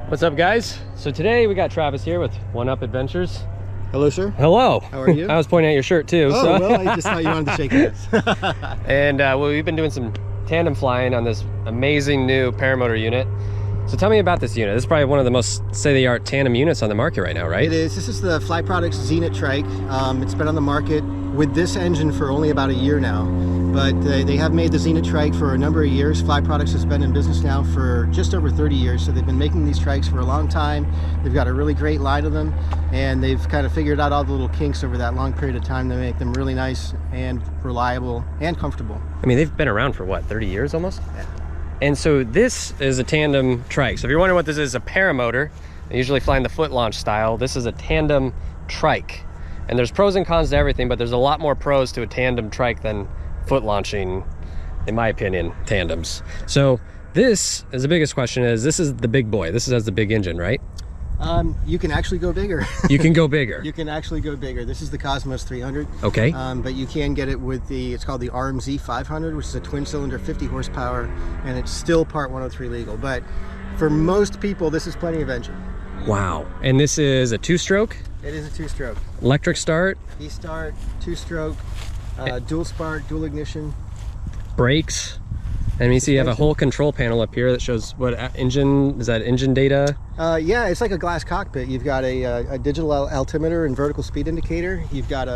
What's up, guys? So today we got Travis here with One Up Adventures. Hello, sir. Hello. How are you? I was pointing at your shirt too. Oh, so. well, I just thought you wanted to shake hands. And well, we've been doing some tandem flying on this amazing new paramotor unit. So tell me about this unit. This is probably one of the most state-of-the-art tandem units on the market right now, right? It is. This is the Fly Products Xenit Trike. It's been on the market with this engine for only about a year now. But they have made the Xenit Trike for a number of years. Fly Products has been in business now for just over 30 years. So they've been making these trikes for a long time. They've got a really great line of them. And they've kind of figured out all the little kinks over that long period of time to make them really nice and reliable and comfortable. I mean, they've been around for what, 30 years almost? Yeah. And so this is a tandem trike. So if you're wondering what this is, a paramotor, they usually fly in the foot launch style. This is a tandem trike. And there's pros and cons to everything, but there's a lot more pros to a tandem trike than foot launching, in my opinion, tandems. So this is the biggest question is, this is the big boy. This has the big engine, right? You can actually go bigger. You can go bigger. You can actually go bigger. This is the Cosmos 300. Okay. But you can get it with the, it's called the RMZ 500, which is a twin cylinder, 50 horsepower, and it's still Part 103 legal. But for most people, this is plenty of engine. Wow. And this is a two-stroke? It is a two-stroke. Electric start? E-start, two-stroke, dual spark, dual ignition. Brakes. And you see you have a whole control panel up here that shows what engine, is that engine data? Yeah, it's like a glass cockpit. You've got a digital altimeter and vertical speed indicator. You've got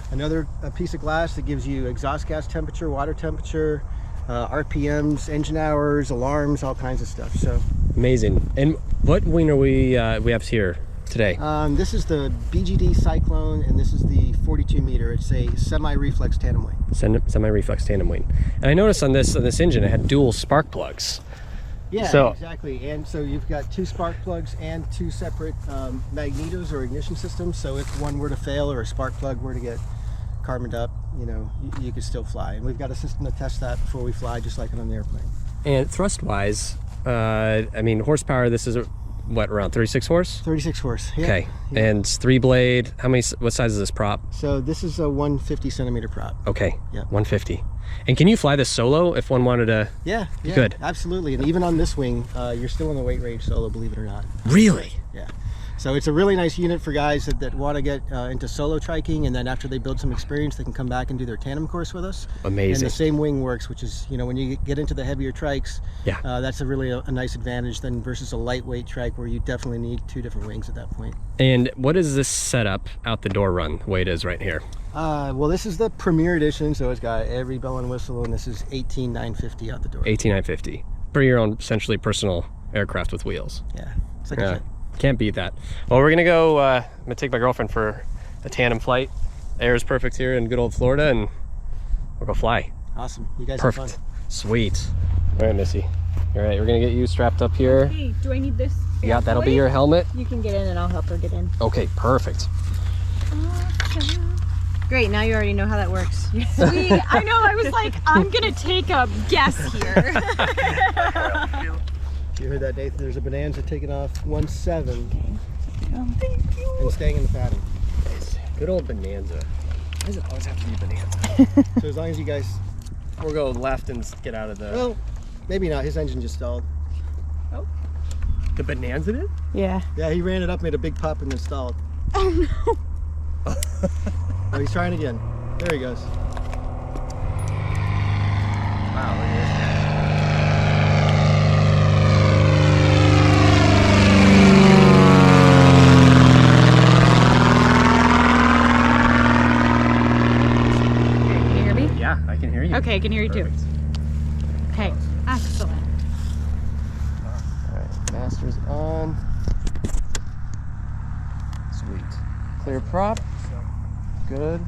another piece of glass that gives you exhaust gas temperature, water temperature, RPMs, engine hours, alarms, all kinds of stuff. So amazing. And what wing are we have here today? This is the BGD Cyclone, and this is the 42 meter. It's a semi-reflex tandem wing. Semi-reflex tandem wing. And I noticed on this engine it had dual spark plugs. Yeah, so, exactly. And so you've got two spark plugs and two separate magnetos or ignition systems. So if one were to fail or a spark plug were to get carboned up, you know, you could still fly. And we've got a system to test that before we fly, just like on the airplane. And thrust-wise, I mean, horsepower, this is what, around 36 horse? 36 horse, yeah. Okay, yeah. And 3-blade, what size is this prop? So this is a 150 centimeter prop. Okay, yeah. 150. And can you fly this solo if one wanted to? Yeah, Good. Absolutely. And even on this wing, you're still in the weight range solo, believe it or not. Really? Yeah. So it's a really nice unit for guys that want to get into solo triking, and then after they build some experience, they can come back and do their tandem course with us. Amazing. And the same wing works, which is, you know, when you get into the heavier trikes, yeah, that's a really a nice advantage then versus a lightweight trike where you definitely need two different wings at that point. And what is this setup out the door run, the way it is right here? Well, this is the Premier Edition, so it's got every bell and whistle, and this is 18,950 out the door. 18,950 for your own essentially personal aircraft with wheels. Yeah, it's like a jet. Can't beat that. Well, we're gonna go, I'm gonna take my girlfriend for a tandem flight. Air is perfect here in good old Florida, and we'll go fly. Awesome, you guys perfect. have fun. Sweet. All right, Missy. All right, we're gonna get you strapped up here. Hey, do I need this? Yeah, that'll be your helmet. You can get in and I'll help her get in. Okay, perfect. Great, now you already know how that works. Sweet, I know, I was like, I'm gonna take a guess here. You heard that, Dave? There's a Bonanza taking off 1.7 Thank you. and staying in the padding. Nice. Good old Bonanza. Why does it always have to be Bonanza? So as long as you guys... We'll go left and get out of the... Well, maybe not. His engine just stalled. Oh. The Bonanza did? Yeah. Yeah, he ran it up, made a big pop, and then stalled. Oh no. Oh, he's trying again. There he goes. Wow, look at this guy. Can you hear me? Yeah, I can hear you. Okay, I can hear you too. Okay, excellent. All right, master's on. Sweet. Clear prop. Good.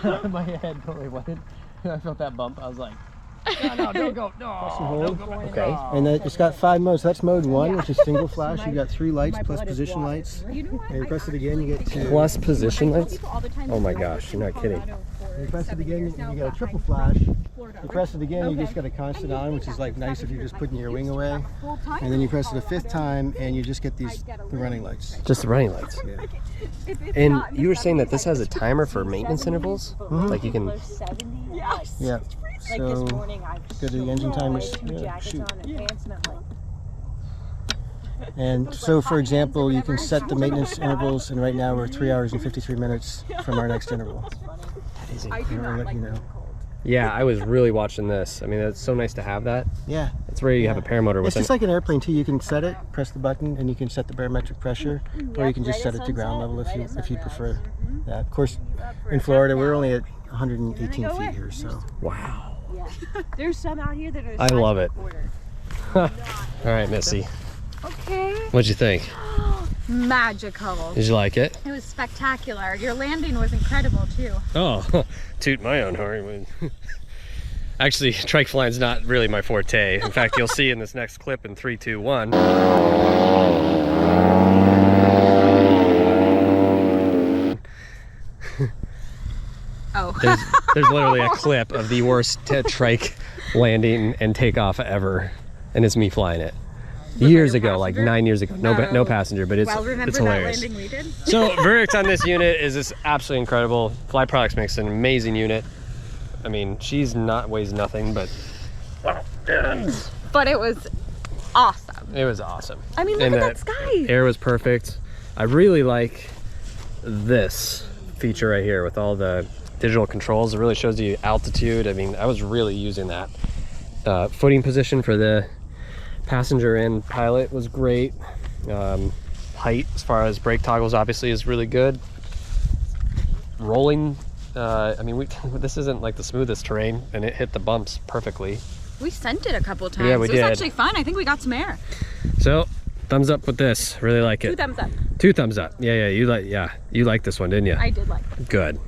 My head totally went. I felt that bump. I was like, no, don't go. No. Okay. And then it's got 5 modes. That's mode 1, which is single flash. You got 3 lights plus position lights. And you press it again, you get 2. Plus position lights? Oh my gosh, you're not kidding. You press it again, you get a triple flash. You press it again, you just got a constant on, which is like nice if you're just putting your wing away. And then you press it a 5th time, and you just get the running lights. Just the running lights. Yeah. And you were saying that this has a timer for maintenance intervals? Like you can... Yes. Yeah. Like So this morning, I go to the engine timers. Yeah, shoot. And so, for example, you can set the maintenance intervals, and right now we're 3 hours and 53 minutes from our next interval. That is I do I'll not let like you know. being cold. Yeah, I was really watching this. I mean, it's so nice to have that. Yeah. It's where you have a paramotor with It's just like an airplane too. You can set it, press the button, and you can set the barometric pressure, or you can just set it to ground level if you prefer. Yeah. Of course, in Florida we're only at 118 feet here, so. Wow. There's some out here that are. I love it. All right, Missy. Okay. What'd you think? Magical. Did you like it? It was spectacular. Your landing was incredible too. Oh, toot my own horn. Actually, trike flying's not really my forte. In fact, you'll see in this next clip in 3, 2, 1. Oh. There's literally a clip of the worst trike landing and takeoff ever, and it's me flying it. Years ago, like 9 years ago. No passenger, but it's hilarious. That landing we did? So verdict on this unit is this absolutely incredible. Fly Products makes an amazing unit. I mean, she's weighs nothing, but But it was awesome. it was awesome. I mean, look And at that sky. Air was perfect. I really like this feature right here with all the digital controls. It really shows you altitude. I mean, I was really using that. Footing position for the passenger and pilot was great. Height as far as brake toggles obviously is really good. Rolling, I mean, this isn't like the smoothest terrain, and it hit the bumps perfectly. We sent it a couple of times. Yeah, we it was did. actually fun. I think we got some air. So thumbs up with this. Really like it. 2 thumbs up. 2 thumbs up. Yeah, you like this one, didn't you? I did like it. Good.